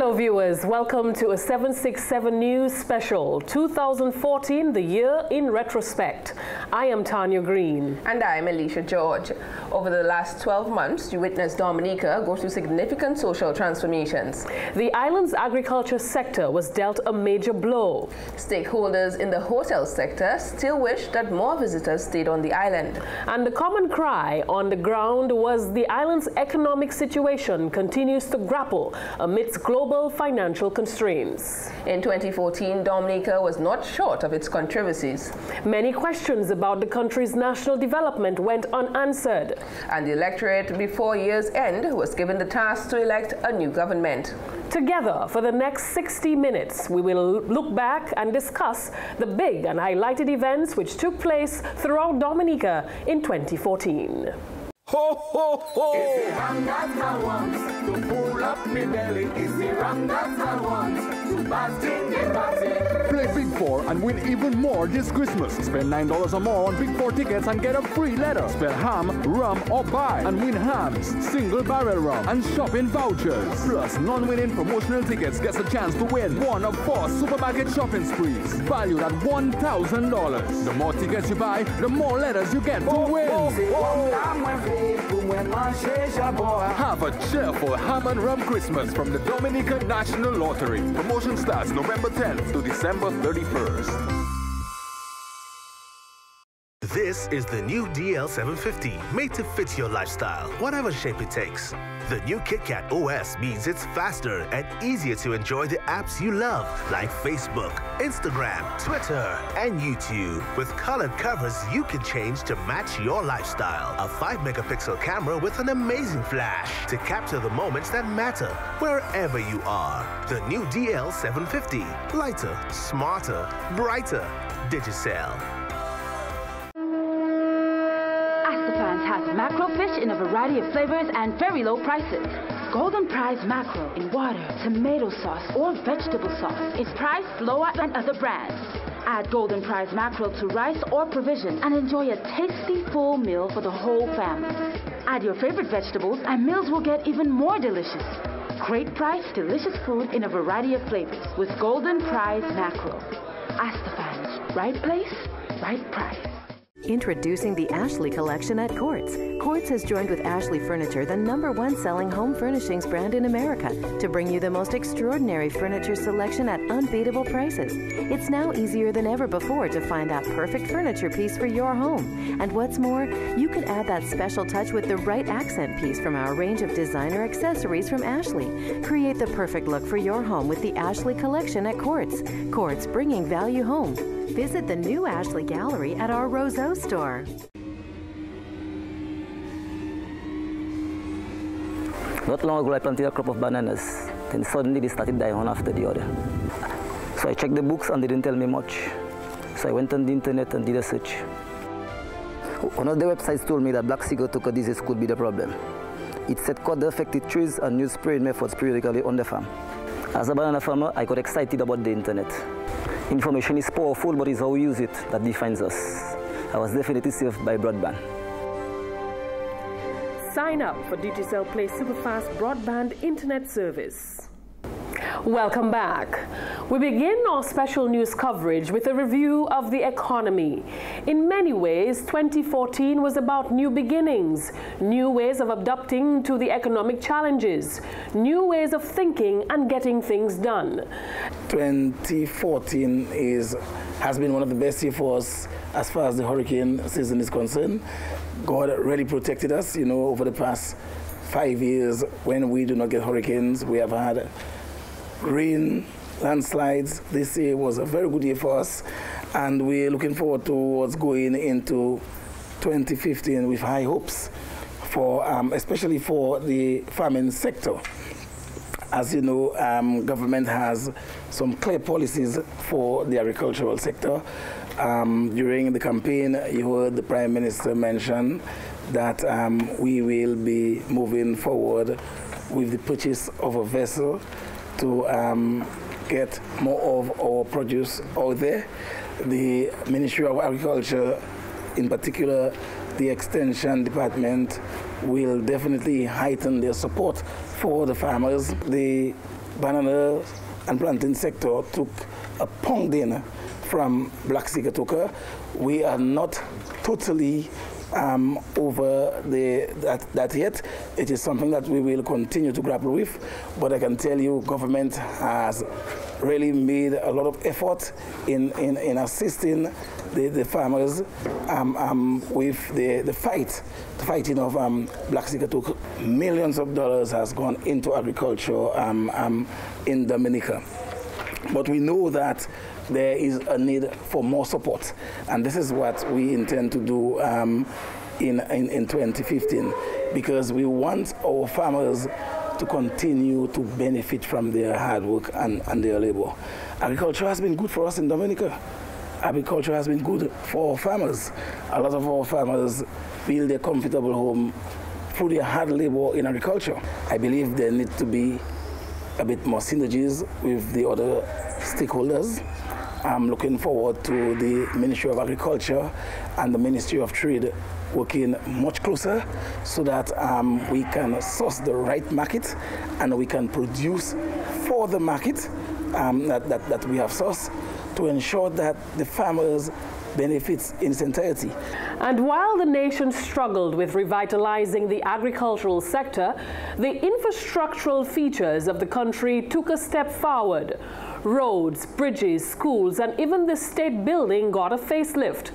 Hello viewers, welcome to a 767 News Special 2014, the year in retrospect. I am Tanya Green. And I am Alicia George. Over the last 12 months, you witnessed Dominica go through significant social transformations. The island's agriculture sector was dealt a major blow. Stakeholders in the hotel sector still wish that more visitors stayed on the island. And the common cry on the ground was the island's economic situation continues to grapple amidst global financial constraints. In 2014, Dominica was not short of its controversies. Many questions about the country's national development went unanswered. And the electorate, before year's end, was given the task to elect a new government. Together, for the next 60 minutes, we will look back and discuss the big and highlighted events which took place throughout Dominica in 2014. Ho, ho, ho! It's the ram that I want to pull up me belly. It's the ram that I want to bask in the party. Play Big 4 and win even more this Christmas. Spend $9 or more on Big 4 tickets and get a free letter. Spell ham, rum or buy and win hams, single barrel rum and shopping vouchers. Plus, non-winning promotional tickets gets a chance to win one of 4 supermarket shopping sprees valued at $1,000. The more tickets you buy, the more letters you get to win. Have a cheerful ham and rum Christmas from the Dominica National Lottery. Promotion starts November 10th to December 31st. This is the new DL750, made to fit your lifestyle, whatever shape it takes. The new KitKat OS means it's faster and easier to enjoy the apps you love, like Facebook, Instagram, Twitter, and YouTube. With colored covers you can change to match your lifestyle. A 5-megapixel camera with an amazing flash to capture the moments that matter, wherever you are. The new DL750, lighter, smarter, brighter, Digicel. Has mackerel fish in a variety of flavors and very low prices. Golden Prize mackerel in water, tomato sauce, or vegetable sauce is priced lower than other brands. Add Golden Prize mackerel to rice or provisions and enjoy a tasty full meal for the whole family. Add your favorite vegetables and meals will get even more delicious. Great price, delicious food in a variety of flavors with Golden Prize mackerel. Ask the fans, right place, right price. Introducing the Ashley collection at Quartz. Quartz has joined with Ashley Furniture, the #1 selling home furnishings brand in America, to bring you the most extraordinary furniture selection at unbeatable prices. It's now easier than ever before to find that perfect furniture piece for your home. And what's more, you can add that special touch with the right accent piece from our range of designer accessories from Ashley. Create the perfect look for your home with the Ashley collection at Quartz. Quartz, bringing value home. Visit the new Ashley Gallery at our Roseau store. Not long ago, I planted a crop of bananas. Then suddenly they started dying one after the other. So I checked the books and they didn't tell me much. So I went on the internet and did a search. One of the websites told me that black cigarette disease could be the problem. It said cut the affected trees and use spraying methods periodically on the farm. As a banana farmer, I got excited about the internet. Information is powerful, but it's how we use it that defines us. I was definitely saved by broadband. Sign up for Digicel Play Superfast Broadband Internet Service. Welcome back. We begin our special news coverage with a review of the economy. In many ways, 2014 was about new beginnings, new ways of adapting to the economic challenges, new ways of thinking and getting things done. 2014 has been one of the best years for us as far as the hurricane season is concerned. God really protected us, you know, over the past 5 years. When we do not get hurricanes, we have had rain, landslides. This year was a very good year for us, and we're looking forward to what's going into 2015 with high hopes for, especially for the farming sector. As you know, government has some clear policies for the agricultural sector. During the campaign, you heard the Prime Minister mention that we will be moving forward with the purchase of a vessel to get more of our produce out there. The Ministry of Agriculture, in particular the Extension Department, will definitely heighten their support for the farmers. The banana and plantain sector took a pounding from black sigatoka. We are not totally over that yet. It is something that we will continue to grapple with, but I can tell you government has really made a lot of effort in assisting the farmers with the fighting of black sigatoka. Millions of dollars has gone into agriculture in Dominica. But we know that there is a need for more support, and this is what we intend to do in 2015, because we want our farmers to continue to benefit from their hard work and their labor. Agriculture has been good for us in Dominica. Agriculture has been good for our farmers. A lot of our farmers build a comfortable home through their hard labor in agriculture. I believe there need to be a bit more synergies with the other stakeholders. I'm looking forward to the Ministry of Agriculture and the Ministry of Trade working much closer so that we can source the right market and we can produce for the market that we have sourced to ensure that the farmers benefits in its entirety. And while the nation struggled with revitalizing the agricultural sector, the infrastructural features of the country took a step forward. Roads, bridges, schools, and even the state building got a facelift.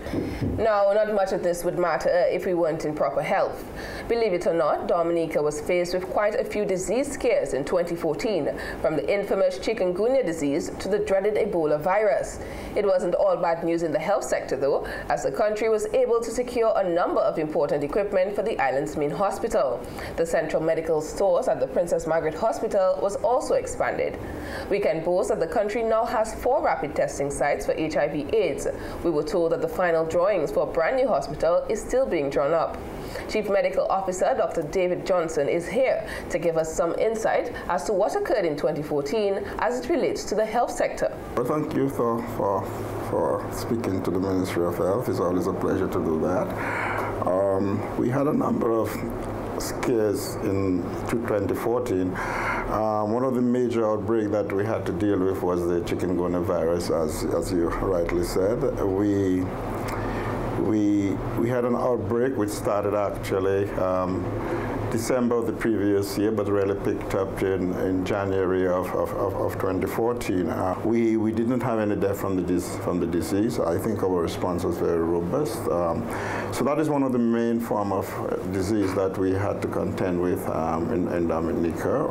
Now, not much of this would matter if we weren't in proper health. Believe it or not, Dominica was faced with quite a few disease scares in 2014, from the infamous chikungunya disease to the dreaded Ebola virus. It wasn't all bad news in the health sector, though, as the country was able to secure a number of important equipment for the island's main hospital. The central medical stores at the Princess Margaret Hospital was also expanded. We can boast that the country now has 4 rapid testing sites for HIV/AIDS. We were told that the final drawings for a brand new hospital is still being drawn up. Chief Medical Officer Dr. David Johnson is here to give us some insight as to what occurred in 2014 as it relates to the health sector. Well, thank you for speaking to the Ministry of Health. It's always a pleasure to do that. We had a number of scares in 2014. One of the major outbreaks that we had to deal with was the chikungunya virus, as you rightly said. We had an outbreak which started actually December of the previous year, but really picked up in January of 2014. We didn't have any death from the disease. I think our response was very robust. So that is one of the main form of disease that we had to contend with in Dominica.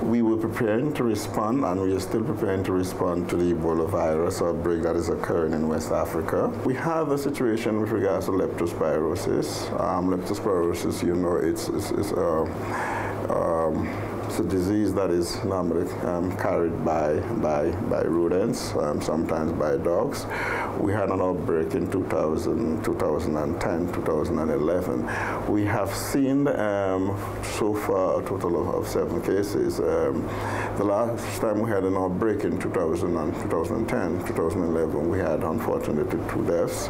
We were preparing to respond, and we are still preparing to respond to the Ebola virus outbreak that is occurring in West Africa. We have a situation with regards to leptospirosis. Leptospirosis, you know, it's a disease that is normally carried by rodents, sometimes by dogs. We had an outbreak in 2010, 2011. We have seen so far a total of 7 cases. The last time we had an outbreak in 2010, 2011, we had unfortunately 2 deaths.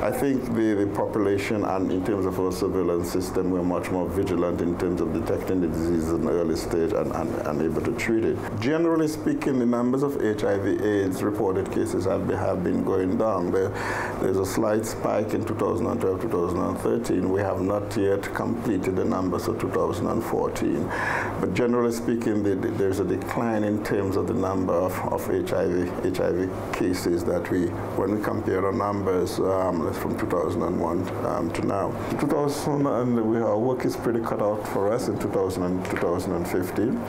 I think the population and in terms of our surveillance system, we're much more vigilant in terms of detecting the disease in the early stage and able to treat it. Generally speaking, the numbers of HIV/AIDS reported cases have been going down. There's a slight spike in 2012, 2013. We have not yet completed the numbers of 2014. But generally speaking, there's a decline in terms of the number of HIV cases that when we compare the numbers from 2001 to now. Our work is pretty cut out for us in 2015.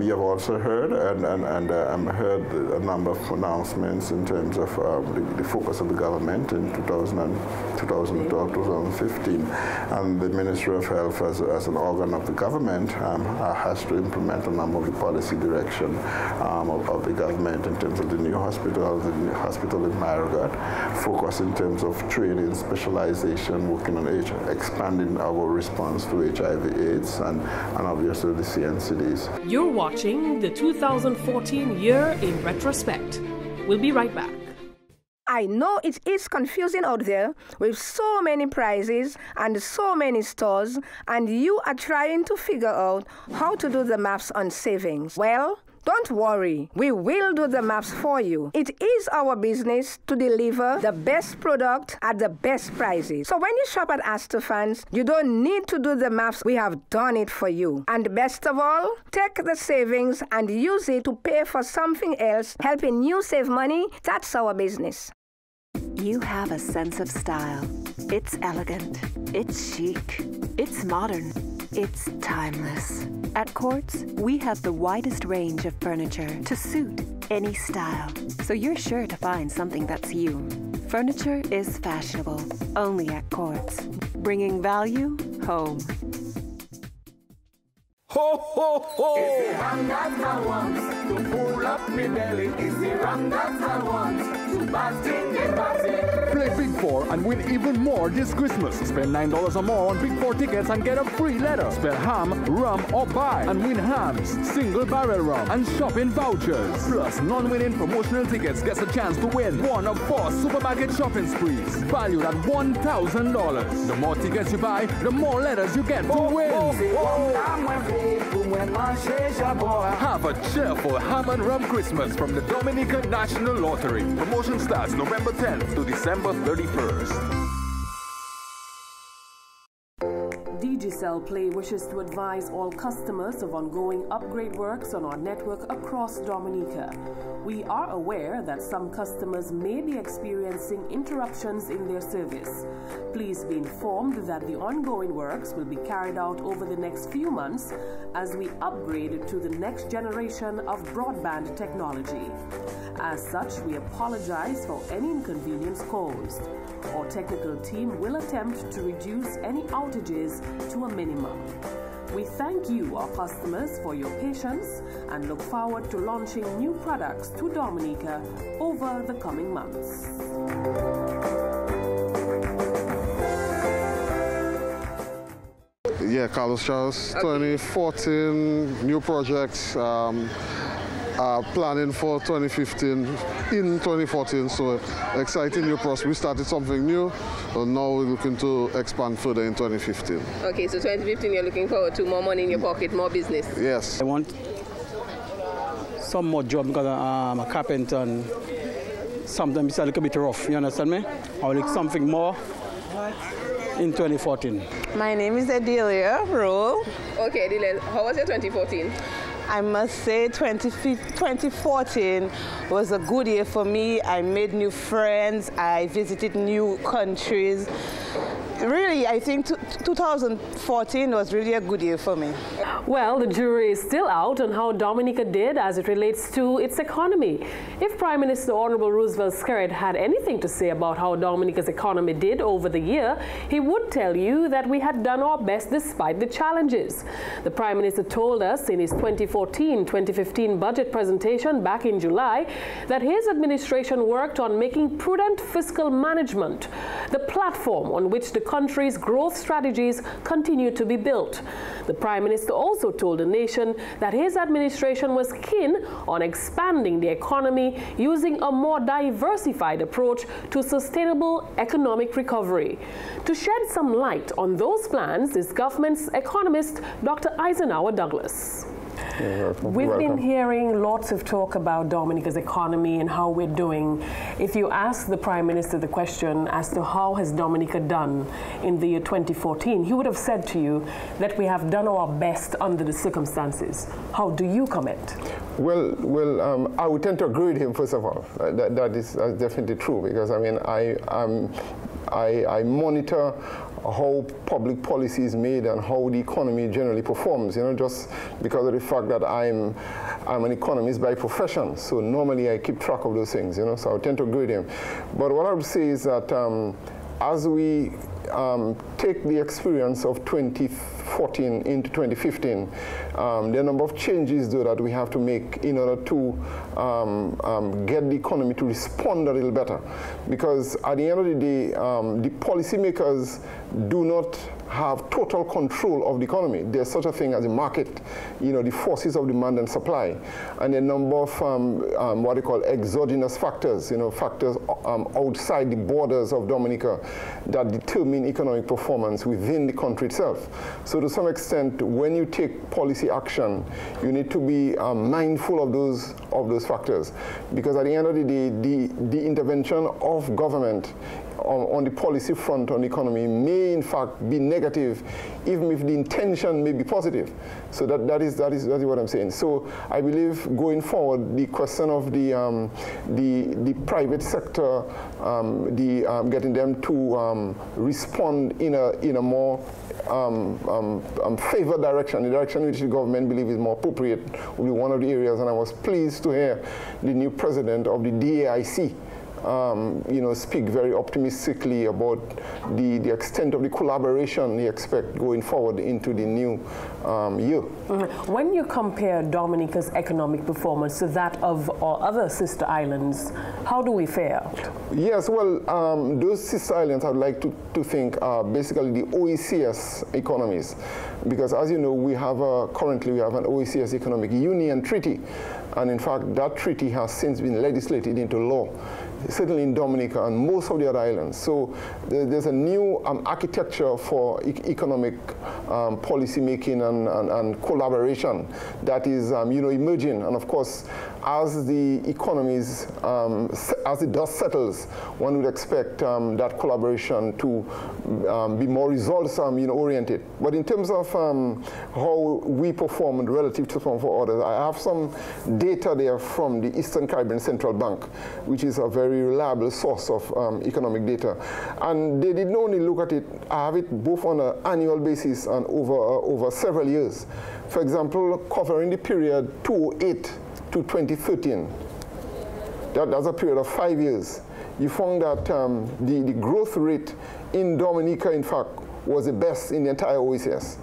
You have also heard and heard a number of announcements in terms of the focus of the government in 2012, 2015, and the Ministry of Health as an organ of the government has to implement a number of the policy direction of the government in terms of the new hospital in Margaret, focus in terms of training, specialization, working on expanding our response to HIV/AIDS and obviously the CNCDs. You're watching the 2014 Year in Retrospect. We'll be right back. I know it is confusing out there with so many prices and so many stores, and you are trying to figure out how to do the maths on savings. Well, don't worry, we will do the maths for you. It is our business to deliver the best product at the best prices. So when you shop at Astafans, you don't need to do the maths. We have done it for you. And best of all, take the savings and use it to pay for something else, helping you save money. That's our business. You have a sense of style. It's elegant. It's chic. It's modern. It's timeless. At Quartz, we have the widest range of furniture to suit any style, so you're sure to find something that's you. Furniture is fashionable, only at Quartz, bringing value home. Ho, ho, ho! It's the ram that I want to pull up me belly. It's the ram that I want to bask in the party. Play Big 4 and win even more this Christmas. Spend $9 or more on Big 4 tickets and get a free letter. Spell ham, rum, or buy and win hams, single barrel rum, and shopping vouchers. Plus, non-winning promotional tickets gets a chance to win one of 4 supermarket shopping sprees valued at $1,000. The more tickets you buy, the more letters you get to win. Have a cheerful ham and rum Christmas from the Dominica National Lottery. Promotion starts November 10th to December 31st. Digicel Play wishes to advise all customers of ongoing upgrade works on our network across Dominica. We are aware that some customers may be experiencing interruptions in their service. Please be informed that the ongoing works will be carried out over the next few months as we upgrade to the next generation of broadband technology. As such, we apologize for any inconvenience caused. Our technical team will attempt to reduce any outages to a minimum. We thank you, our customers, for your patience and look forward to launching new products to Dominica over the coming months. Yeah, Carlos Charles, 2014, new projects. Planning for 2015 in 2014, so exciting new process. We started something new, and now we're looking to expand further in 2015. Okay, so 2015 you're looking forward to more money in your pocket, more business? Yes. I want some more job because I'm a carpenter and sometimes it's a little bit rough, you understand me? I would like something more in 2014. My name is Adelia Rowe. Okay, Adelia, how was your 2014? I must say 2014 was a good year for me. I made new friends. I visited new countries. Really, I think 2014 was really a good year for me. Well, the jury is still out on how Dominica did as it relates to its economy. If Prime Minister Honorable Roosevelt Skerrit had anything to say about how Dominica's economy did over the year, he would tell you that we had done our best despite the challenges. The Prime Minister told us in his 2014-2015 budget presentation back in July that his administration worked on making prudent fiscal management the platform on which the country's growth strategies continue to be built. The Prime Minister also told the nation that his administration was keen on expanding the economy using a more diversified approach to sustainable economic recovery. To shed some light on those plans is government's economist Dr. Eisenhower Douglas. We've been hearing lots of talk about Dominica's economy and how we're doing. If you ask the Prime Minister the question as to how has Dominica done in the year 2014, he would have said to you that we have done our best under the circumstances. How do you comment? Well, I would tend to agree with him, first of all. That is definitely true, because I mean, I monitor how public policy is made and how the economy generally performs, you know, just because of the fact that I'm an economist by profession. So normally I keep track of those things, you know, so I tend to agree with him. But what I would say is that as we take the experience of 2014 into 2015, there are a number of changes, though, that we have to make in order to get the economy to respond a little better. Because at the end of the day, the policymakers do not have total control of the economy. There's such a thing as a market, the forces of demand and supply, and a number of what they call exogenous factors, factors outside the borders of Dominica that determine economic performance within the country itself. So to some extent, when you take policy action, you need to be mindful of those factors, because at the end of the day, the intervention of government on the policy front on the economy may in fact be negative, even if the intention may be positive. So that is what I'm saying. So I believe going forward, the question of the private sector, getting them to respond in a more favored direction, the direction which the government believes is more appropriate, will be one of the areas. And I was pleased to hear the new president of the DAIC speak very optimistically about the extent of the collaboration we expect going forward into the new year. When you compare Dominica's economic performance to that of our other sister islands, how do we fare? Yes, well, those sister islands I'd like to think are basically the OECS economies, because as you know, currently we have an OECS Economic Union Treaty, and in fact that treaty has since been legislated into law, certainly in Dominica and most of the other islands. So there's a new architecture for economic policy making and collaboration that is emerging. And of course, as the economies, as the dust settles, one would expect that collaboration to be more results oriented. But in terms of how we performed relative to some of others, I have some data there from the Eastern Caribbean Central Bank, which is a very reliable source of economic data. And they did not only look at it, I have it both on an annual basis and over several years. For example, covering the period 2008 to 2013, that's a period of 5 years, you found that the growth rate in Dominica, in fact, was the best in the entire OECS.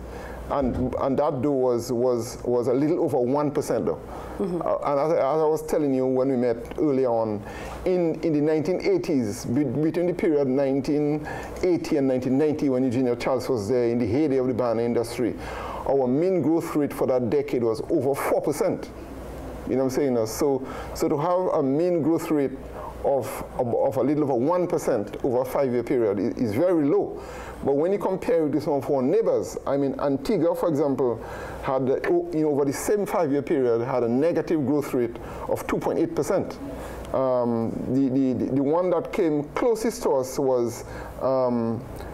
And that though was a little over 1% though. And as I was telling you when we met earlier on, in the 1980s, between the period 1980 and 1990, when Eugenia Charles was there in the heyday of the banana industry, our mean growth rate for that decade was over 4%. You know what I'm saying? So to have a mean growth rate of a little over 1% over a 5-year period is very low. But when you compare it to some of our neighbors, I mean, Antigua, for example, had, over the same 5-year period, had a negative growth rate of 2.8%. The one that came closest to us was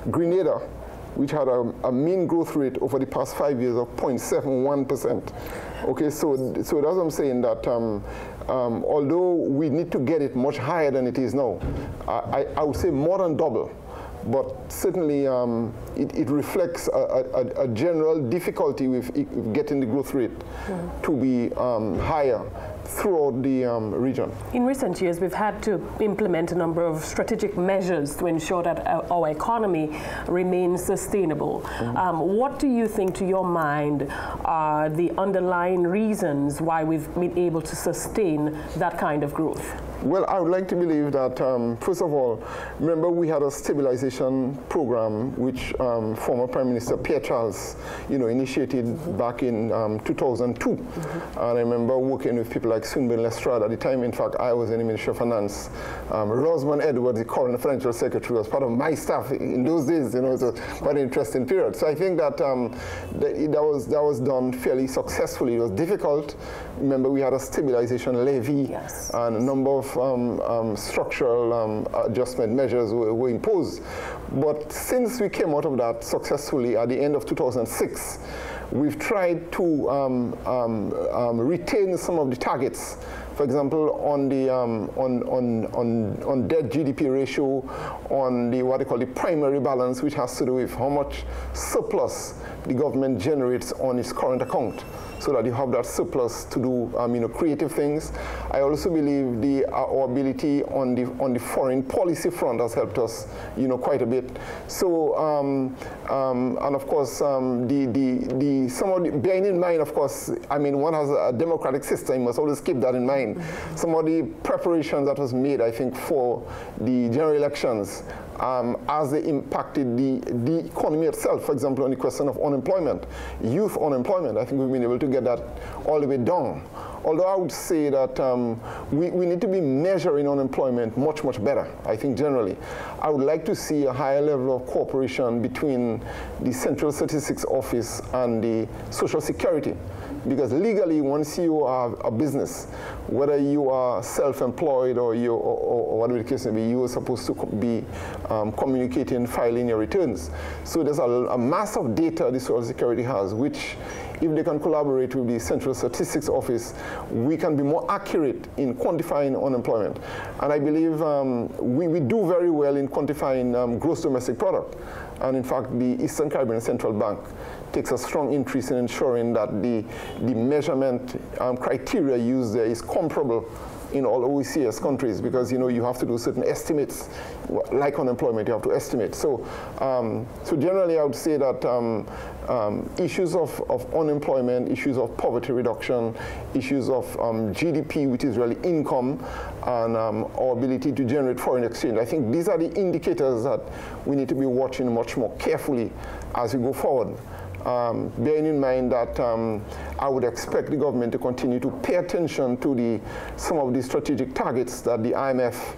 Grenada, which had a mean growth rate over the past 5 years of 0.71%. Okay, so that's what I'm saying, that although we need to get it much higher than it is now, I would say more than double. But certainly it reflects a general difficulty with getting the growth rate to be higher throughout the region. In recent years, we've had to implement a number of strategic measures to ensure that our economy remains sustainable. What do you think, to your mind, are the underlying reasons why we've been able to sustain that kind of growth? Well, I would like to believe that, first of all, remember we had a stabilization program which former Prime Minister Pierre Charles, initiated back in 2002. And I remember working with people like Swinburne Lestrade at the time. In fact, I was in the Ministry of Finance. Rosamond Edwards, the current Financial Secretary, was part of my staff in those days. It was quite an interesting period. So I think that that was done fairly successfully. It was difficult. Remember, we had a stabilization levy, and a number of structural adjustment measures were imposed. But since we came out of that successfully at the end of 2006, we've tried to retain some of the targets. For example, on the on debt GDP ratio, on the what they call the primary balance, which has to do with how much surplus the government generates on its current account, so that you have that surplus to do creative things. I also believe our ability on the foreign policy front has helped us quite a bit. So and of course bearing in mind, of course, I mean, one has a democratic system, you must always keep that in mind. Some of the preparations that was made, I think, for the general elections as they impacted the economy itself. For example, on the question of unemployment, youth unemployment, I think we've been able to get that all the way down. Although I would say that we need to be measuring unemployment much, much better, I think generally. I would like to see a higher level of cooperation between the Central Statistics Office and the Social Security. Because legally, once you have a business, whether you are self-employed or whatever the case may be, you are supposed to be communicating, filing your returns. So there's a mass of data the Social Security has, which if they can collaborate with the Central Statistics Office, we can be more accurate in quantifying unemployment. And I believe we do very well in quantifying gross domestic product. And in fact, the Eastern Caribbean Central Bank takes a strong interest in ensuring that the measurement criteria used there is comparable in all OECS countries, because you have to do certain estimates, like unemployment, you have to estimate. So, so generally, I would say that issues of unemployment, issues of poverty reduction, issues of GDP, which is really income, and our ability to generate foreign exchange. I think these are the indicators that we need to be watching much more carefully as we go forward. Bearing in mind that I would expect the government to continue to pay attention to some of the strategic targets that the IMF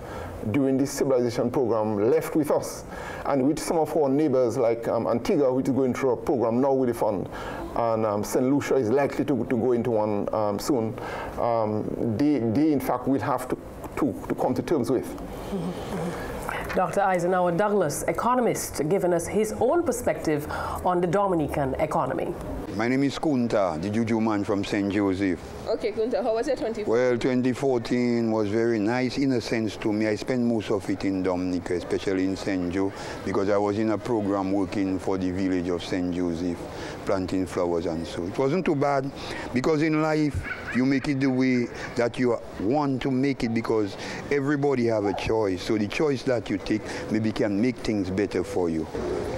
during this stabilization program left with us, and which some of our neighbors like Antigua, which is going through a program now with the fund, and St. Lucia is likely to go into one soon, they in fact will have to come to terms with. Dr. Eisenhower Douglas, economist, giving us his own perspective on the Dominican economy. My name is Kunta, the Juju man from St. Joseph. Okay, Kunta, how was your 2014? Well, 2014 was very nice in a sense to me. I spent most of it in Dominica, especially in St. Joe, because I was in a program working for the village of St. Joseph, planting flowers and so. It wasn't too bad, because in life, you make it the way that you want to make it, because everybody have a choice. So the choice that you take maybe can make things better for you.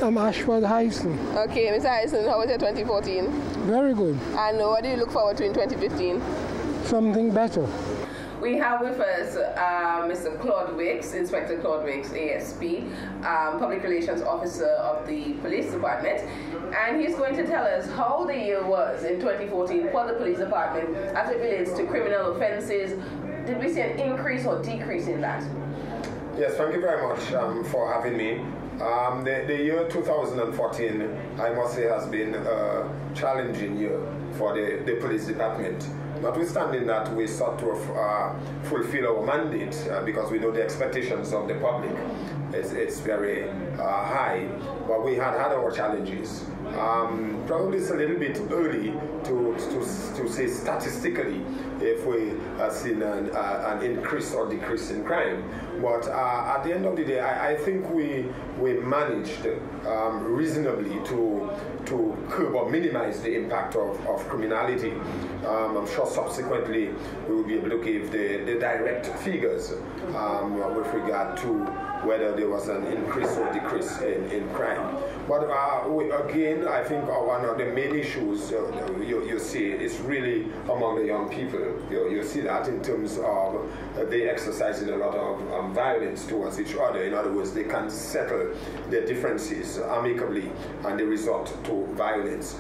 I'm Ashford Hyson. Okay, Mr. Hyson, how was your 2014? Very good. And what do you look forward to in 2015? Something better. We have with us Mr. Claude Wicks, Inspector Claude Wicks, ASP, Public Relations Officer of the Police Department, and he's going to tell us how the year was in 2014 for the Police Department as it relates to criminal offences. Did we see an increase or decrease in that? Yes, thank you very much for having me. The year 2014, I must say, has been a challenging year for the police department. Notwithstanding that, we sought to fulfill our mandate because we know the expectations of the public. It's very high, but we had our challenges. Probably it's a little bit early to say statistically if we have seen an increase or decrease in crime. But at the end of the day, I think we managed reasonably to curb or minimize the impact of criminality. I'm sure subsequently we will be able to give the direct figures with regard to whether there was an increase or decrease in crime. But again, I think one of the main issues you see is really among the young people. You see that in terms of they exercising a lot of violence towards each other. In other words, they can't settle their differences amicably, and they resort to violence.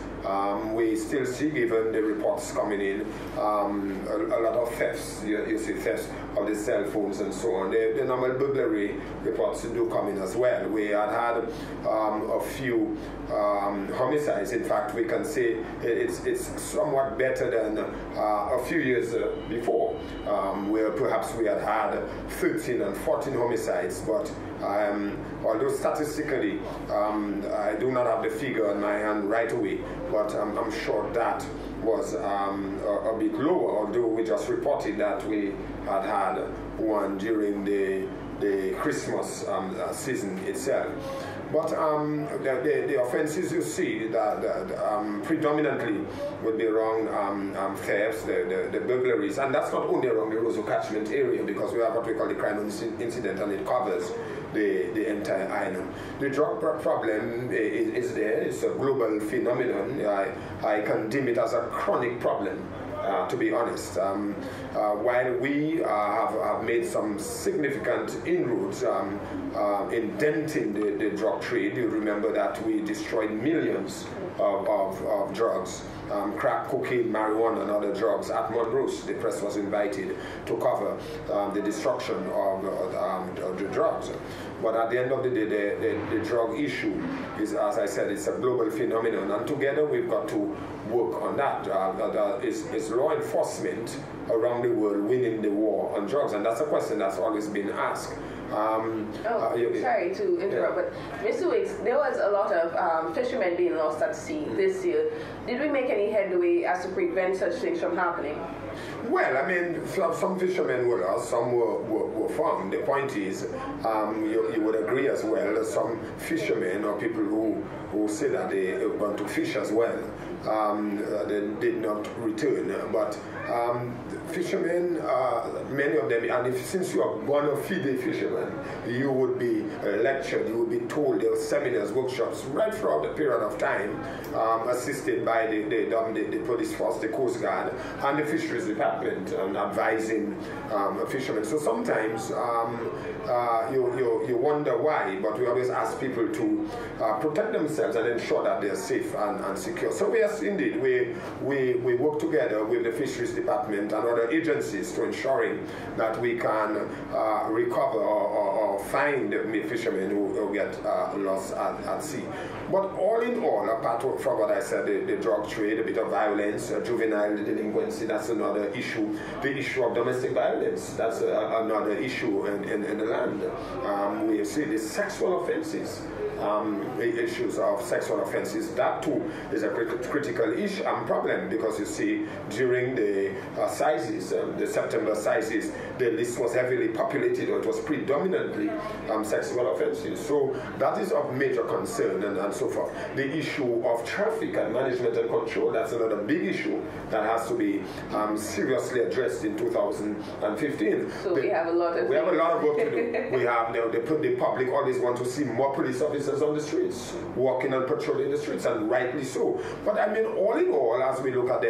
We still see, given the reports coming in, a lot of thefts. You see thefts of the cell phones and so on. The normal burglary reports do come in as well. We had a few homicides. In fact, we can say it's somewhat better than a few years before, where perhaps we had 13 and 14 homicides, but although statistically I do not have the figure on my hand right away, but I'm sure that was a bit lower, although we just reported that we had one during the Christmas season itself. But the offences you see that predominantly would be around thefts, the burglaries, and that's not only around the Roseau catchment area, because we have what we call the crime incident, and it covers the entire island. The drug problem is there. It's a global phenomenon. I can deem it as a chronic problem, to be honest. while we have made some significant inroads in denting the drug trade, you remember that we destroyed millions of drugs, crack, cocaine, marijuana, and other drugs at Montrose. The press was invited to cover the destruction of the drugs. But at the end of the day, the drug issue is, as I said, it's a global phenomenon, and together we've got to work on that. Is law enforcement around the world winning the war on drugs? And that's a question that's always been asked. Sorry to interrupt, but Mr. Wicks, there was a lot of fishermen being lost at sea this year. Did we make any headway as to prevent such things from happening? Well, I mean, some fishermen were lost, some were found. The point is, you would agree as well, that some fishermen or people who say that they want to fish as well, they did not return. But fishermen, many of them, and since you are bona fide fishermen, you would be lectured, you would be told there were seminars, workshops right throughout the period of time, assisted by the police force, the Coast Guard, and the Fisheries Department, advising fishermen. So sometimes you wonder why, but we always ask people to protect themselves and ensure that they're safe and secure. So yes, indeed, we work together with the Fisheries Department and other agencies to ensuring that we can recover or find the fishermen who get lost at sea. But all in all, apart from what I said, the drug trade, a bit of violence, juvenile delinquency, that's another issue. The issue of domestic violence, that's another issue in the land. We see the sexual offenses. The issues of sexual offenses, that too is a critical issue and problem, because you see during the the September sizes, the list was heavily populated, or it was predominantly sexual offenses. So that is of major concern and so forth. The issue of traffic and management and control, that's another big issue that has to be seriously addressed in 2015. So we have a lot of work to do. We have the public always want to see more police officers on the streets, walking and patrolling the streets, and rightly so. But I mean, all in all, as we look at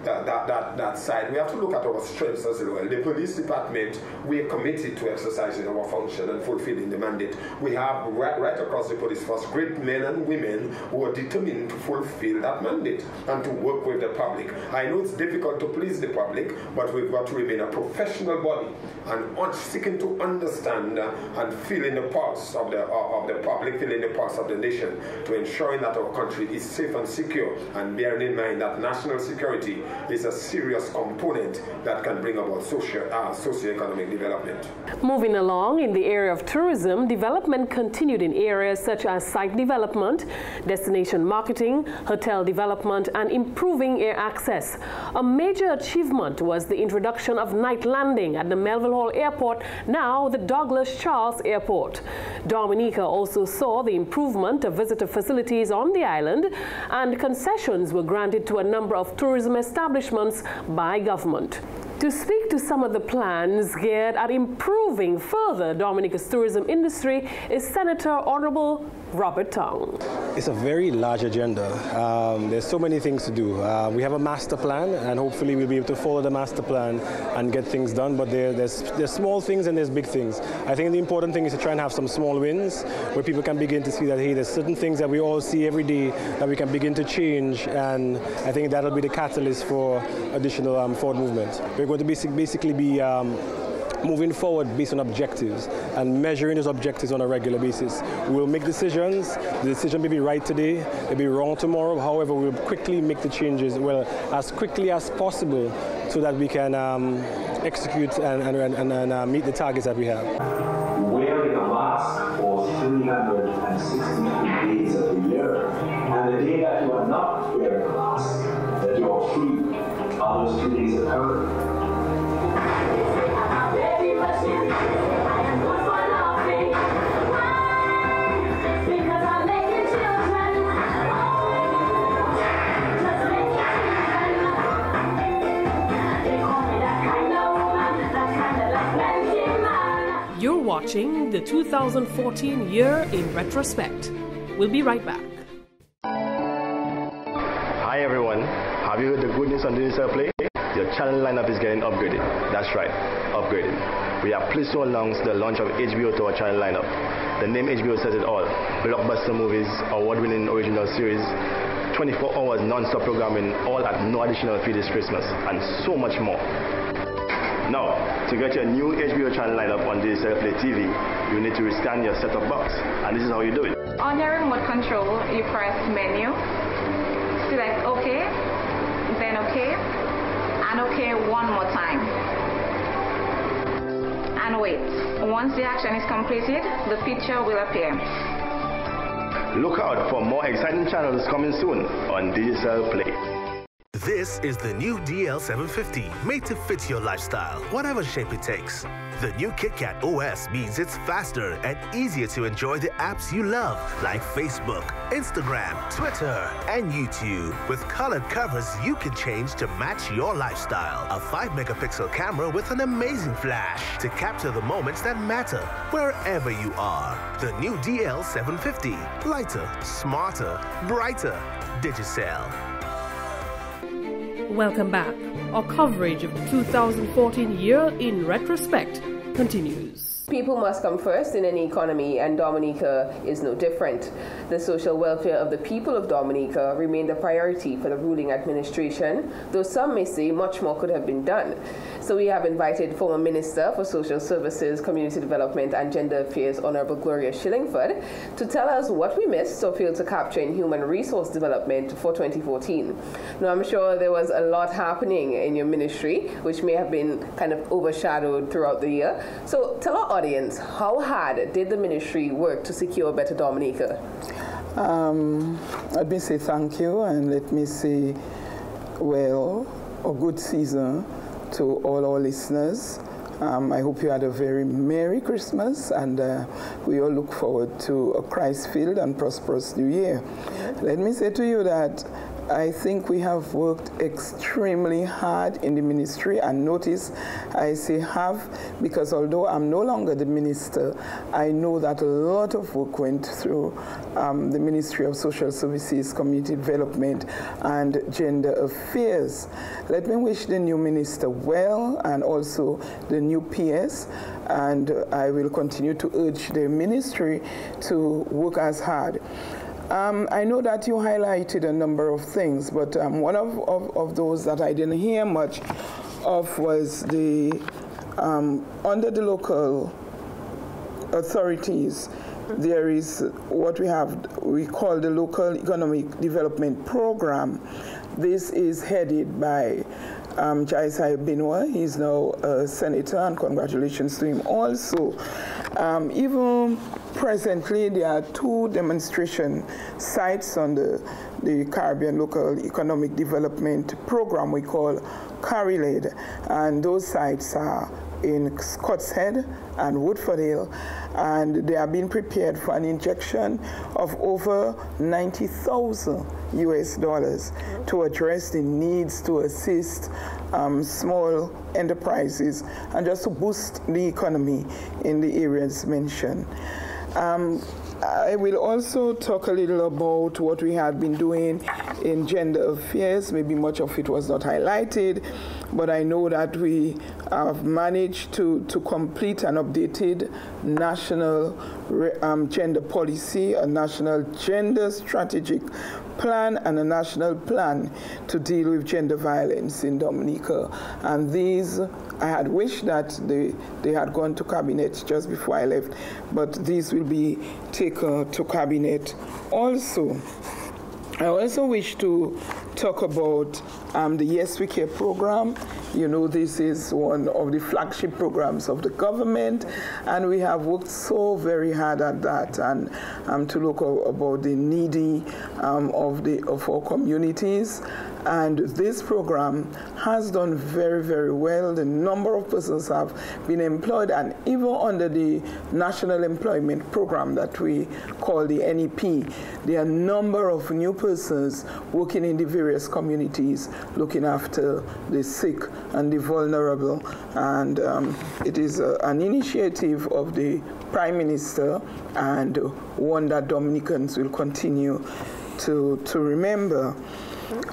that side, we have to look at our strengths as well. The police department, we are committed to exercising our function and fulfilling the mandate. We have right across the police force great men and women who are determined to fulfill that mandate and to work with the public. I know it's difficult to please the public, but we've got to remain a professional body and seeking to understand and feel in the pulse of the public, feel in the pulse of the nation, to ensuring that our country is safe and secure, and bearing in mind that national security is a serious component that can bring about socio-economic development. Moving along in the area of tourism, development continued in areas such as site development, destination marketing, hotel development, and improving air access. A major achievement was the introduction of night landing at the Melville Hall Airport, now the Douglas Charles Airport. Dominica also saw the improvement of visitor facilities on the island, and concessions were granted to a number of tourism establishments by government. To speak to some of the plans geared at improving further Dominica's tourism industry is Senator Honorable Robert Tong. It's a very large agenda. There's so many things to do. We have a master plan, and hopefully we'll be able to follow the master plan and get things done, but there's small things and there's big things. I think the important thing is to try and have some small wins where people can begin to see that, hey, there's certain things that we all see every day that we can begin to change, and I think that'll be the catalyst for additional forward movement. We're going to basically be moving forward based on objectives and measuring those objectives on a regular basis. We will make decisions. The decision may be right today, it may be wrong tomorrow. However, we'll quickly make the changes, well, as quickly as possible, so that we can execute and meet the targets that we have. Wearing a mask for 363 days of the year, and the day that you are not wearing a mask, that you are free, are those 2 days occur. You're watching the 2014 Year in Retrospect. We'll be right back. Hi everyone, have you heard the good news on digital play? Your channel lineup is getting upgraded. That's right, upgraded. We are pleased to announce the launch of HBO to our channel lineup. The name HBO says it all. Blockbuster movies, award-winning original series, 24 hours non-stop programming, all at no additional fee this Christmas, and so much more. Now, to get your new HBO channel lineup on Digital Play TV, you need to rescan your set-top box, and this is how you do it. On your remote control, you press Menu, select OK, then OK, and OK one more time. And wait. Once the action is completed, the picture will appear. Look out for more exciting channels coming soon on Digital Play. This is the new DL750, made to fit your lifestyle, whatever shape it takes. The new KitKat OS means it's faster and easier to enjoy the apps you love, like Facebook, Instagram, Twitter, and YouTube. With colored covers you can change to match your lifestyle. A 5-megapixel camera with an amazing flash to capture the moments that matter wherever you are. The new DL750, lighter, smarter, brighter, Digicel. Welcome back. Our coverage of the 2014 year in retrospect continues. People must come first in any economy, and Dominica is no different. The social welfare of the people of Dominica remained a priority for the ruling administration, though some may say much more could have been done. So we have invited former Minister for Social Services, Community Development and Gender Affairs, Honorable Gloria Shillingford, to tell us what we missed or failed to capture in human resource development for 2014. Now, I'm sure there was a lot happening in your ministry, which may have been kind of overshadowed throughout the year. So tell our audience, how hard did the ministry work to secure better Dominica? Let me say thank you, and let me say, well, a good season to all our listeners. I hope you had a very Merry Christmas, and we all look forward to a Christ-filled and prosperous New Year. Let me say to you that I think we have worked extremely hard in the ministry, and notice I say have, because although I'm no longer the minister, I know that a lot of work went through the Ministry of Social Services, Community Development and Gender Affairs. Let me wish the new minister well, and also the new PS, and I will continue to urge the ministry to work as hard. I know that you highlighted a number of things, but one of those that I didn't hear much of was the, under the local authorities, there is what we call the Local Economic Development Program. This is headed by Jaisai Binwa. He's now a senator, and congratulations to him also. Even presently, there are 2 demonstration sites on the Caribbean Local Economic Development Program we call CARILED, and those sites are in Scott's Head and Woodford Hill, and they are being prepared for an injection of over $90,000 US to address the needs to assist small enterprises and just to boost the economy in the areas mentioned. I will also talk a little about what we have been doing in gender affairs. Maybe much of it was not highlighted, but I know that we have managed to complete an updated national gender policy, a national gender strategic plan, and a national plan to deal with gender violence in Dominica. And these, I had wished that they had gone to cabinet just before I left, but these will be taken to cabinet also. I also wish to talk about the Yes We Care program. You know, this is one of the flagship programs of the government, and we have worked so very hard at that, and to look about the needy of our communities. And this program has done very, very well. The number of persons have been employed, and even under the National Employment Program that we call the NEP, there are a number of new persons working in the various communities, looking after the sick and the vulnerable. And it is an initiative of the Prime Minister, and one that Dominicans will continue to remember.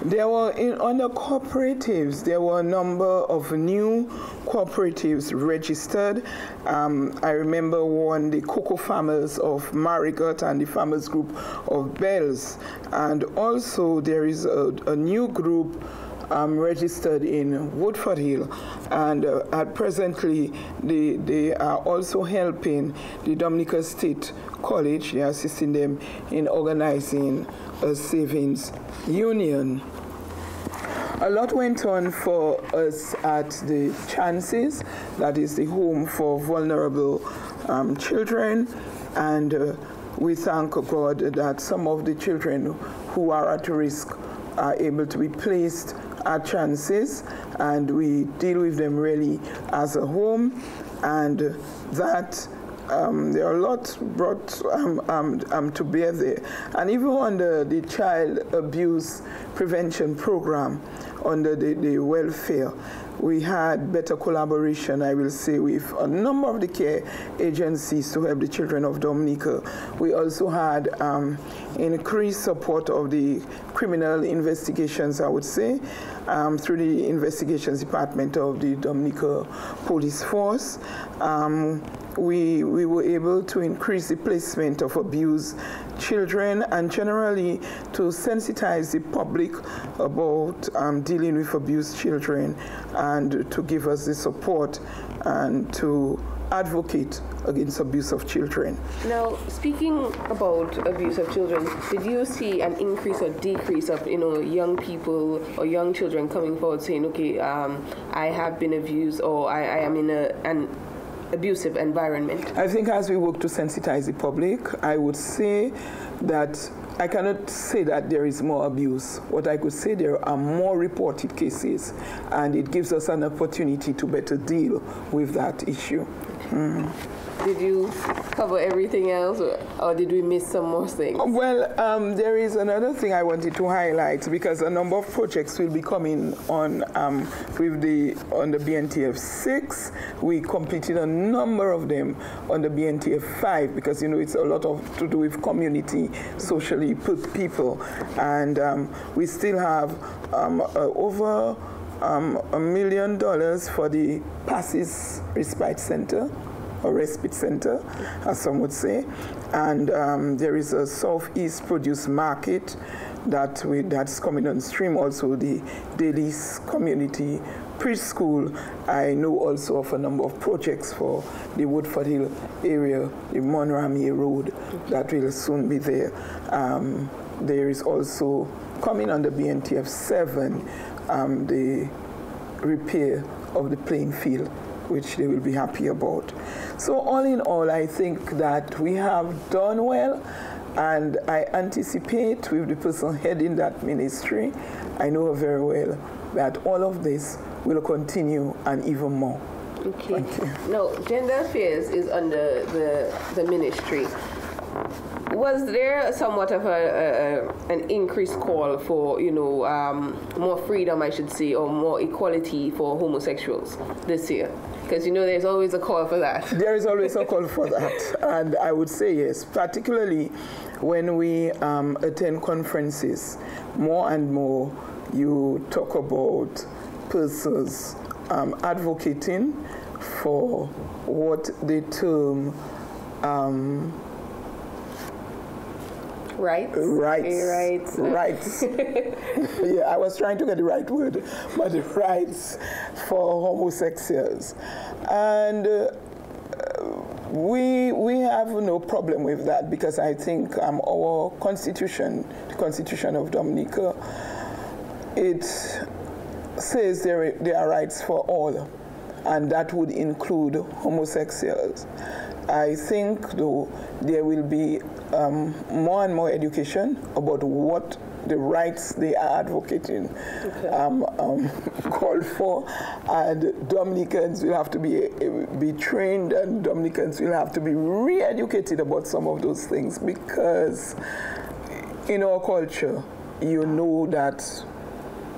There were, under cooperatives, there were a number of new cooperatives registered. I remember one, the Cocoa Farmers of Marigot and the Farmers Group of Bells. And also there is a new group registered in Woodford Hill, and presently they are also helping the Dominica State College. They are assisting them in organizing a savings union. A lot went on for us at the Chances, that is the home for vulnerable children, and we thank God that some of the children who are at risk are able to be placed at Chances, and we deal with them really as a home, and that there are a lot brought to bear there. And even under the child abuse prevention program, under the welfare, we had better collaboration, I will say, with a number of the care agencies to help the children of Dominica. We also had increased support of the criminal investigations, I would say, through the investigations department of the Dominica Police Force. We were able to increase the placement of abused children and generally to sensitize the public about dealing with abused children and to give us the support and to advocate against abuse of children. Now, speaking about abuse of children, did you see an increase or decrease of, young people or young children coming forward saying, okay, I have been abused, or I am in an abusive environment? I think as we work to sensitize the public, I would say that I cannot say that there is more abuse. What I could say, there are more reported cases, and it gives us an opportunity to better deal with that issue. Did you cover everything else, or did we miss some more things? Well, there is another thing I wanted to highlight, because a number of projects will be coming on on the BNTF 6. We completed a number of them on the BNTF 5, because it's a lot to do with community, socially put people, and we still have over $1 million for the Passes Respite Center, or Respite Center, as some would say. And there is a Southeast Produce Market that's coming on stream. Also, the Daly's Community Preschool. I know also of a number of projects for the Woodford Hill area, the Monramie Road, that will soon be there. There is also coming on the BNTF 7, the repair of the playing field, which they will be happy about. So all in all, I think that we have done well, and I anticipate with the person heading that ministry, I know her very well, that all of this will continue and even more. Okay. Now, Gender Affairs is under the ministry. Was there somewhat of an increased call for, more freedom, I should say, or more equality for homosexuals this year? Because, there's always a call for that. There is always a call for that. And I would say yes, particularly when we attend conferences, more and more you talk about persons advocating for what they term rights. Yeah, I was trying to get the right word, but the rights for homosexuals. And we have no problem with that, because I think our constitution, the Constitution of Dominica, it says there are rights for all, and that would include homosexuals. I think, though, there will be more and more education about what the rights they are advocating call for, and Dominicans will have to be trained, and Dominicans will have to be re-educated about some of those things, because in our culture, that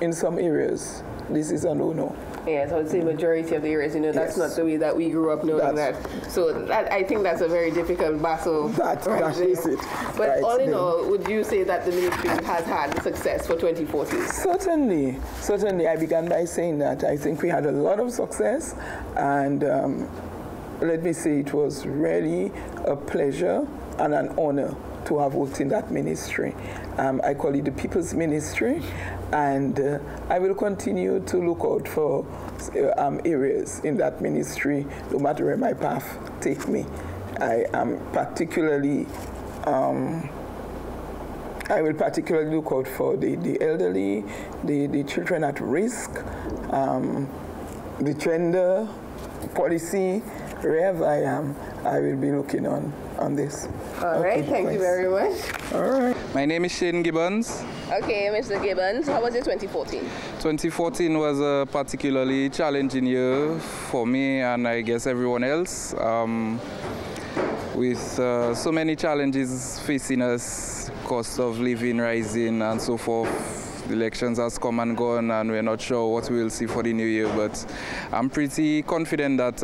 in some areas, this is a no-no. Yes, I would say majority of the areas, that's not the way that we grew up knowing that. So I think that's a very difficult battle. That is it. But right all in all, would you say that the ministry has had success for 2014? Certainly. Certainly. I began by saying that. I think we had a lot of success, and let me say it was really a pleasure and an honor to have worked in that ministry. I call it the People's Ministry, and I will continue to look out for areas in that ministry, no matter where my path take me. I am particularly, I will particularly look out for the elderly, the children at risk, the gender policy. Wherever I am, I will be looking on this. All right, thank you very much. All right. My name is Shane Gibbons. Okay, Mr. Gibbons, how was it 2014? 2014 was a particularly challenging year for me and I guess everyone else. With so many challenges facing us, cost of living rising and so forth. The elections has come and gone and we're not sure what we will see for the new year, but I'm pretty confident that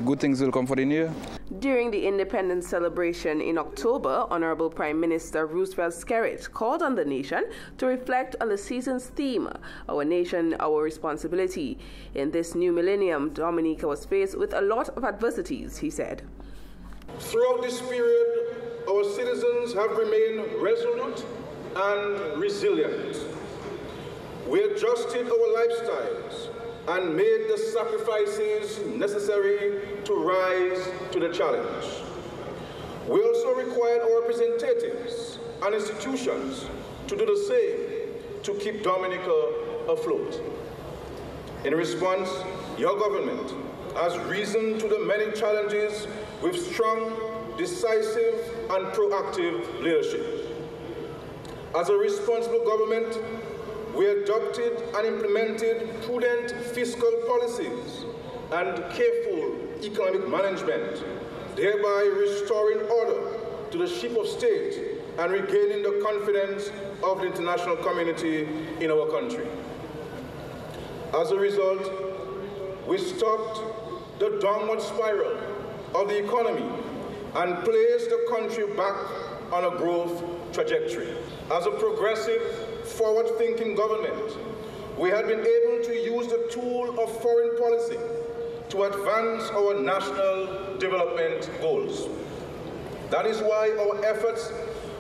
good things will come for the new year. During the independence celebration in October, Honorable Prime Minister Roosevelt Skerrit called on the nation to reflect on the season's theme, Our Nation, Our Responsibility. In this new millennium, Dominica was faced with a lot of adversities, he said. Throughout this period, our citizens have remained resolute and resilient. We adjusted our lifestyles and made the sacrifices necessary to rise to the challenge. We also required our representatives and institutions to do the same to keep Dominica afloat. In response, your government has risen to the many challenges with strong, decisive, and proactive leadership. As a responsible government, we adopted and implemented prudent fiscal policies and careful economic management, thereby restoring order to the ship of state and regaining the confidence of the international community in our country. As a result, we stopped the downward spiral of the economy and placed the country back on a growth trajectory. As a progressive, forward-thinking government, we had been able to use the tool of foreign policy to advance our national development goals. That is why our efforts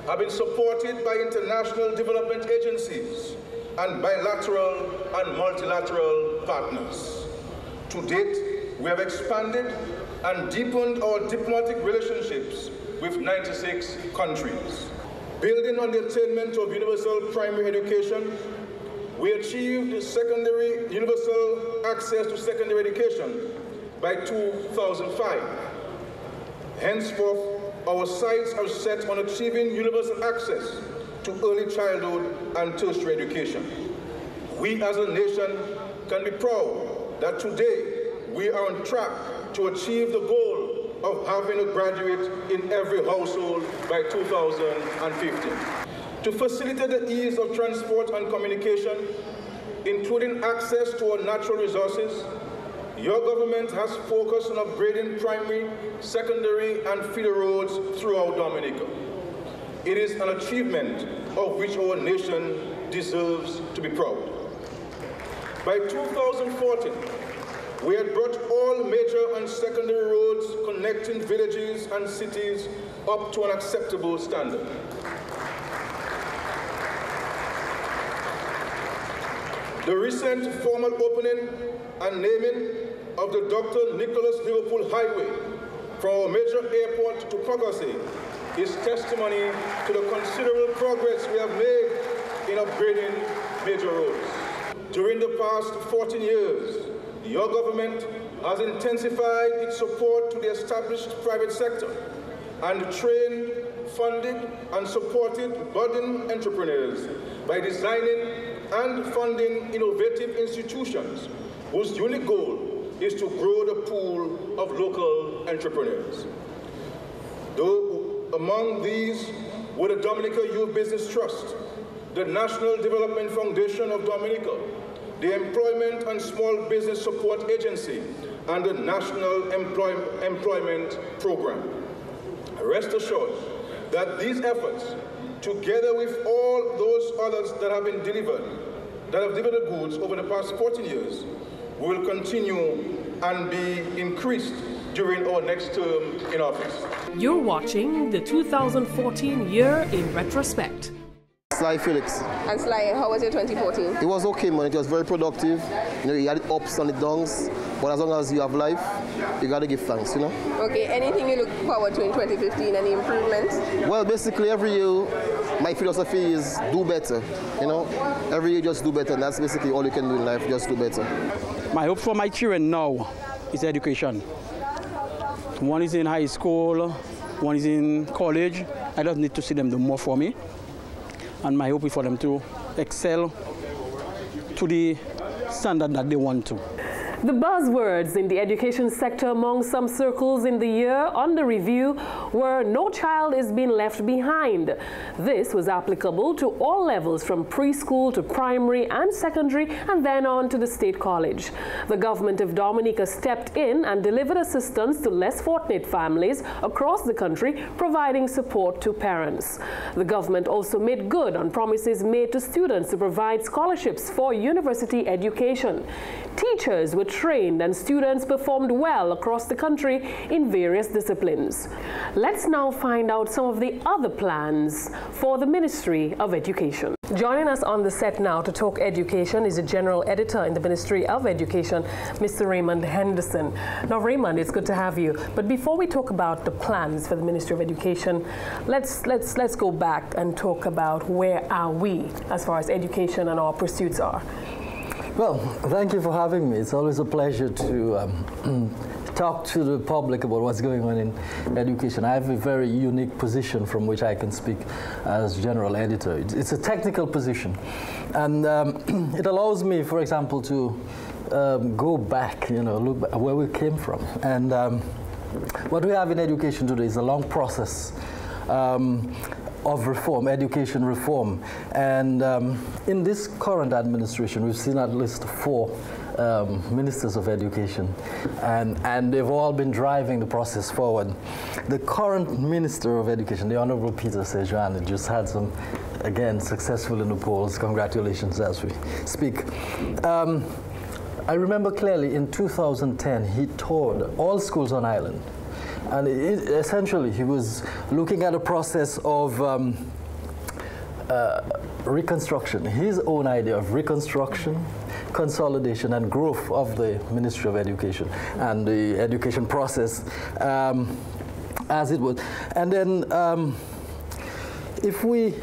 have been supported by international development agencies and bilateral and multilateral partners. To date, we have expanded and deepened our diplomatic relationships with 96 countries. Building on the attainment of universal primary education, we achieved universal access to secondary education by 2005. Henceforth, our sights are set on achieving universal access to early childhood and tertiary education. We as a nation can be proud that today we are on track to achieve the goal of having a graduate in every household by 2015. To facilitate the ease of transport and communication, including access to our natural resources, your government has focused on upgrading primary, secondary, and feeder roads throughout Dominica. It is an achievement of which our nation deserves to be proud. By 2014, we had brought all major and secondary roads connecting villages and cities up to an acceptable standard. The recent formal opening and naming of the Dr. Nicholas Liverpool Highway from our major airport to Pocosay is testimony to the considerable progress we have made in upgrading major roads. During the past 14 years, your government has intensified its support to the established private sector and trained, funded, and supported budding entrepreneurs by designing and funding innovative institutions whose unique goal is to grow the pool of local entrepreneurs. Though among these were the Dominica Youth Business Trust, the National Development Foundation of Dominica, the Employment and Small Business Support Agency, and the National Employment Program. Rest assured that these efforts, together with all those others that have been delivered, that have delivered the goods over the past 14 years, will continue and be increased during our next term in office. You're watching the 2014 Year in Retrospect. Sly Felix. And Sly, how was your 2014? It was okay, man. It was very productive. You know, you had the ups and the downs, but as long as you have life, you got to give thanks, you know? Okay, anything you look forward to in 2015, any improvements? Well, basically every year, my philosophy is do better, you know? Every year just do better, and that's basically all you can do in life, just do better. My hope for my children now is education. One is in high school, one is in college. I just need to see them do more for me. And my hope is for them to excel to the standard that they want to. The buzzwords in the education sector among some circles in the year under review were "no child is being left behind." This was applicable to all levels from preschool to primary and secondary and then on to the state college. The government of Dominica stepped in and delivered assistance to less fortunate families across the country, providing support to parents. The government also made good on promises made to students to provide scholarships for university education. Teachers were trained and students performed well across the country in various disciplines. Let's now find out some of the other plans for the Ministry of Education. Joining us on the set now to talk education is the General Editor in the Ministry of Education, Mr. Raymond Henderson. Now, Raymond, it's good to have you. But before we talk about the plans for the Ministry of Education, let's go back and talk about where are we as far as education and our pursuits are. Well, thank you for having me. It's always a pleasure to talk to the public about what's going on in education. I have a very unique position from which I can speak as General Editor. It's a technical position, and it allows me, for example, to go back, you know, look where we came from. And what we have in education today is a long process of reform, education reform. And in this current administration, we've seen at least 4 ministers of education, and they've all been driving the process forward. The current Minister of Education, the Honorable Peter Sejuani, just had some, again, successful in the polls. Congratulations as we speak. I remember clearly in 2010, he toured all schools on island. And essentially, he was looking at a process of reconstruction, his own idea of reconstruction, consolidation, and growth of the Ministry of Education and the education process as it was. And then if we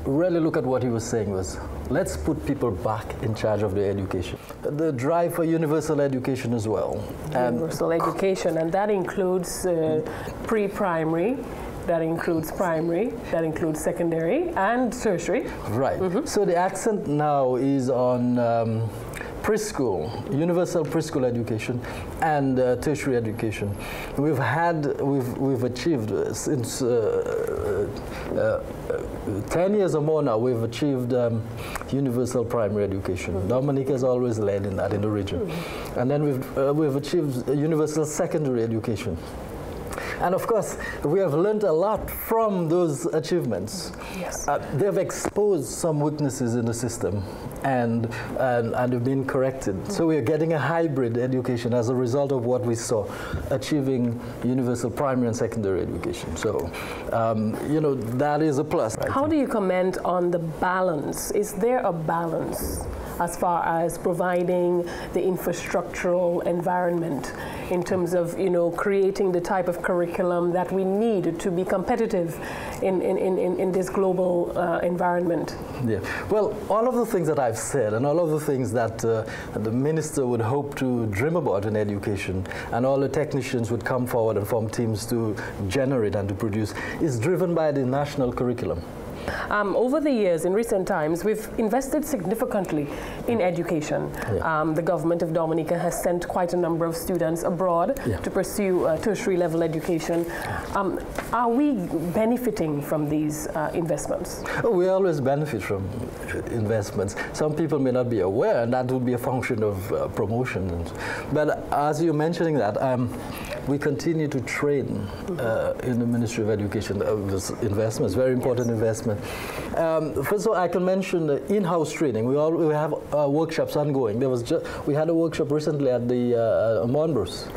really look at what he was saying was, let's put people back in charge of their education. The drive for universal education as well. Universal education, and that includes pre-primary, that includes primary, that includes secondary and tertiary. Right. So the accent now is on preschool, universal preschool education, and tertiary education. We've achieved since 10 years or more now. We've achieved universal primary education. Dominica has always led in that in the region, and then we've achieved universal secondary education. And of course, we have learned a lot from those achievements. Yes. They've exposed some weaknesses in the system, and have been corrected. So we are getting a hybrid education as a result of what we saw, achieving universal primary and secondary education. So, you know, that is a plus. Right? How do you comment on the balance? Is there a balance as far as providing the infrastructural environment in terms of, you know, creating the type of curriculum that we need to be competitive in this global environment? Yeah. Well, all of the things that I've said and all of the things that the minister would hope to dream about in education, and all the technicians would come forward and form teams to generate and to produce, is driven by the national curriculum. Over the years, in recent times, we've invested significantly in education. The government of Dominica has sent quite a number of students abroad to pursue tertiary level education. Are we benefiting from these investments? Oh, we always benefit from investments. Some people may not be aware, and that would be a function of promotion. But as you're mentioning that, we continue to train in the Ministry of Education this investments, very important investment. First of all, I can mention the in-house training. We have workshops ongoing. We had a workshop recently at the Monbrose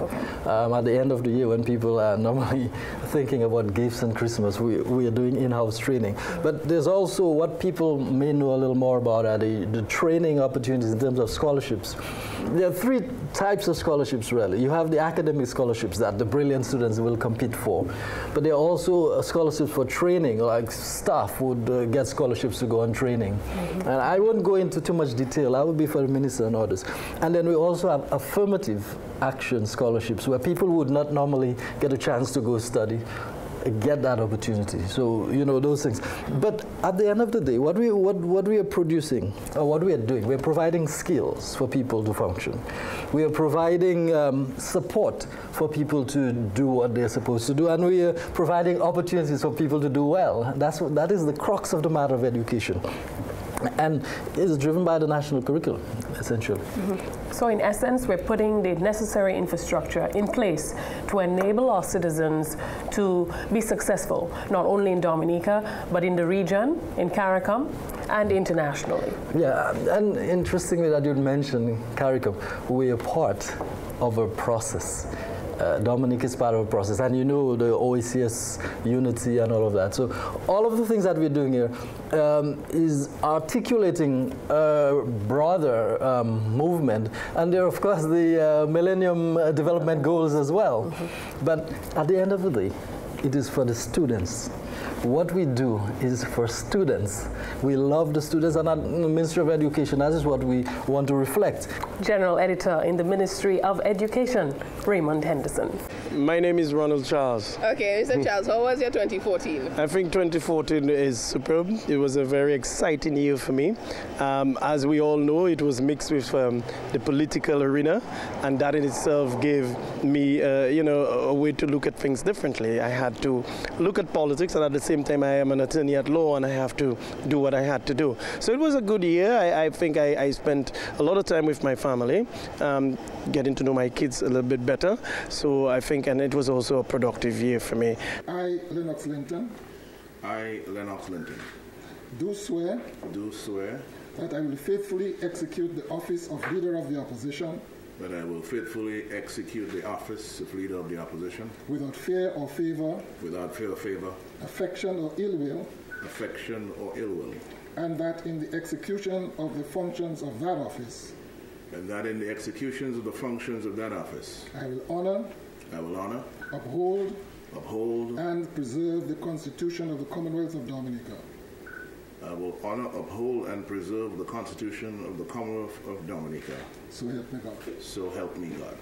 at the end of the year when people are normally thinking about gifts and Christmas. We are doing in-house training. But there's also what people may know a little more about are the training opportunities in terms of scholarships. There are three types of scholarships, really. You have the academic scholarships that the brilliant students will compete for. But there are also scholarships for training, like staff would get scholarships to go on training. And I won't go into too much detail. That would be for the minister and others. And then we also have affirmative action scholarships, where people would not normally get a chance to go study, get that opportunity. So, you know, those things. But at the end of the day, what we are producing, or what we are doing, we're providing skills for people to function. We are providing support for people to do what they're supposed to do, and we are providing opportunities for people to do well. That is the crux of the matter of education. And it's driven by the national curriculum, essentially. So in essence, we're putting the necessary infrastructure in place to enable our citizens to be successful, not only in Dominica, but in the region, in CARICOM, and internationally. Yeah, and interestingly that you'd mentioned CARICOM, we are part of a process. Dominica is part of a process, and you know the OECS unity and all of that. So all of the things that we're doing here is articulating a broader movement, and there are of course the Millennium Development Goals as well. But at the end of the day, it is for the students. What we do is for students. We love the students, and at the Ministry of Education, that is what we want to reflect. General Editor in the Ministry of Education, Raymond Henderson. My name is Ronald Charles. Okay, Mr. Charles, how was your 2014? I think 2014 is superb. It was a very exciting year for me. As we all know, it was mixed with the political arena, and that in itself gave me, a way to look at things differently. I had to look at politics, and at the same time, I am an attorney at law, and I have to do what I had to do. So it was a good year. I think I spent a lot of time with my family, getting to know my kids a little bit better. So I think, and it was also a productive year for me. I, Lennox Linton. I, Lennox Linton. Do swear. Do swear. That I will faithfully execute the office of Leader of the Opposition. That I will faithfully execute the office of Leader of the Opposition. Without fear or favor. Without fear or favor. Affection or ill will. Affection or ill will. And that in the execution of the functions of that office. And that in the executions of the functions of that office. I will honor. I will honor. Uphold. Uphold. And preserve the Constitution of the Commonwealth of Dominica. I will honor, uphold, and preserve the Constitution of the Commonwealth of Dominica. So help me God. So help me God.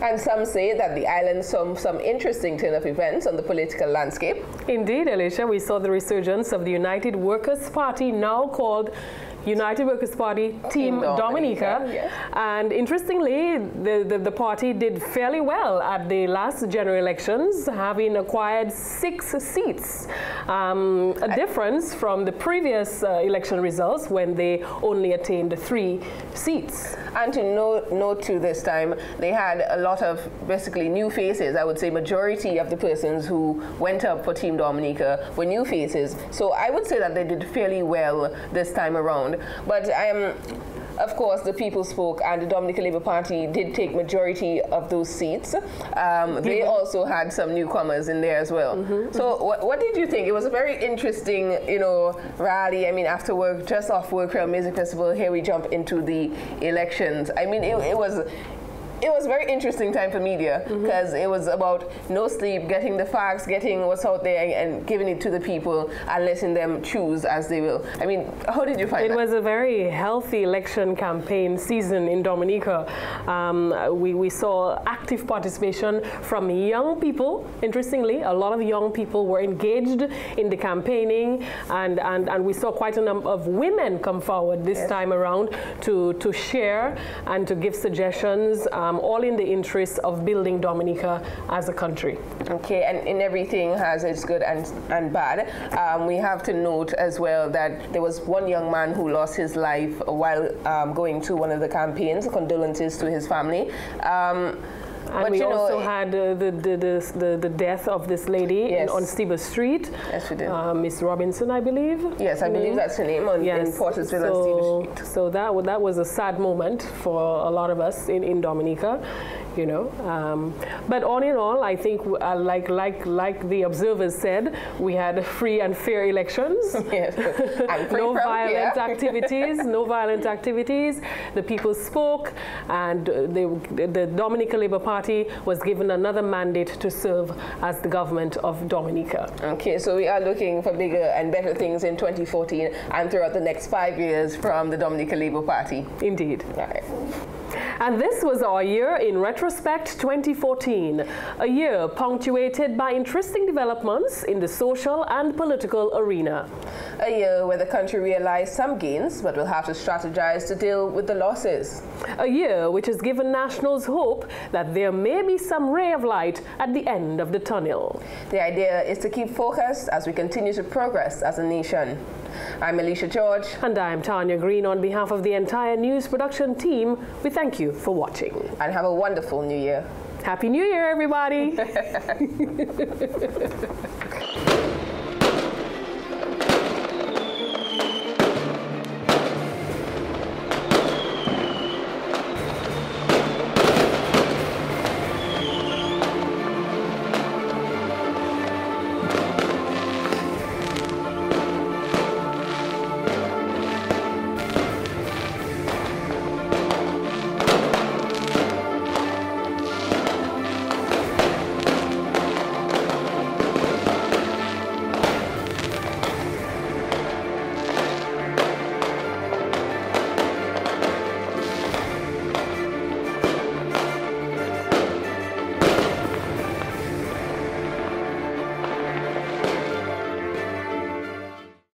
And some say that the island saw some interesting turn of events on the political landscape. Indeed, Alicia, we saw the resurgence of the United Workers' Party, now called United Workers' Party Team Dominica. Yes. And interestingly, the party did fairly well at the last general elections, having acquired 6 seats. A difference from the previous election results when they only attained 3 seats. And to note too, this time, they had a lot of basically new faces. I would say majority of the persons who went up for Team Dominica were new faces. So I would say that they did fairly well this time around. But of course, the people spoke, and the Dominica Labour Party did take majority of those seats. They also had some newcomers in there as well. So what did you think? It was a very interesting, rally. I mean, after work, just off World Music Festival, here we jump into the elections. I mean, it was It was a very interesting time for media because it was about no sleep, getting the facts, getting what's out there and giving it to the people and letting them choose as they will. I mean, how did you find that? It was a very healthy election campaign season in Dominica. We saw active participation from young people. Interestingly, a lot of young people were engaged in the campaigning, and we saw quite a number of women come forward this time around to share and to give suggestions, all in the interest of building Dominica as a country. Okay, and in everything has its good and bad. We have to note as well that there was one young man who lost his life while going to one of the campaigns. Condolences to his family. And we also had the death of this lady on Stieber Street. Yes, we did. Miss Robinson, I believe. Yes, I believe that's her name in Portersville and Stieber Street. So that was a sad moment for a lot of us in Dominica, you know. But all in all, I think, like the observers said, we had free and fair elections. Yes. And no violent activities. No violent activities. The people spoke, and the Dominica Labour Party was given another mandate to serve as the government of Dominica. Okay, so we are looking for bigger and better things in 2014 and throughout the next 5 years from the Dominica Labour Party. Indeed. All right. And this was our year in Retrospect 2014, a year punctuated by interesting developments in the social and political arena. A year where the country realized some gains, but will have to strategize to deal with the losses. A year which has given nationals hope that there may be some ray of light at the end of the tunnel. The idea is to keep focused as we continue to progress as a nation. I'm Alicia George. And I'm Tanya Green. On behalf of the entire news production team, we thank you for watching. And have a wonderful new year. Happy New Year, everybody.